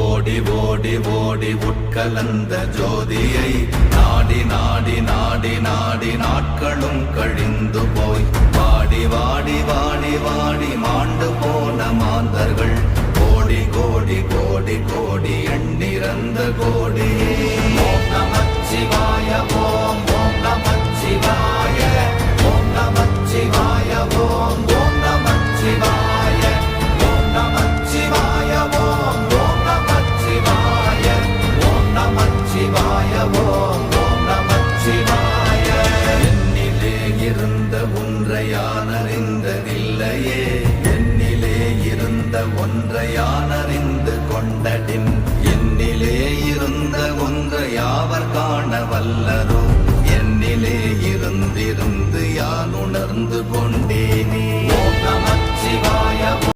ஓடி ஓடி ஓடி உட்கலந்த ஜோதியை நாடி நாடி நாடி நாடி நாட்களும் கழிந்து போய் வாடி வாடி வாடி வாடி மாண்டு போன மாந்தர்கள் கோடி கோடி கோடி கோடி எண்ணிறந்த கோடி. ஓம் நமச்சிவாய ஓம் ஓம் நமச்சிவாய ஓம் நமச்சிவாய ஓம் ஓம் நமச்சிவாய ஓம் நமச்சிவாய ஓம் ஓம் நமச்சிவாய ஓம் நமச்சிவாய ஓம் ஓம் நமச்சிவாய. என்னிலே இருந்த ஒன்றை யான் அறிந்ததில்லையே, என்னிலே இருந்த ஒன்றை யான் அறிந்து கொண்டடின், என்னிலே இருந்த ஒன்றை யாவர் காண வல்லரோ.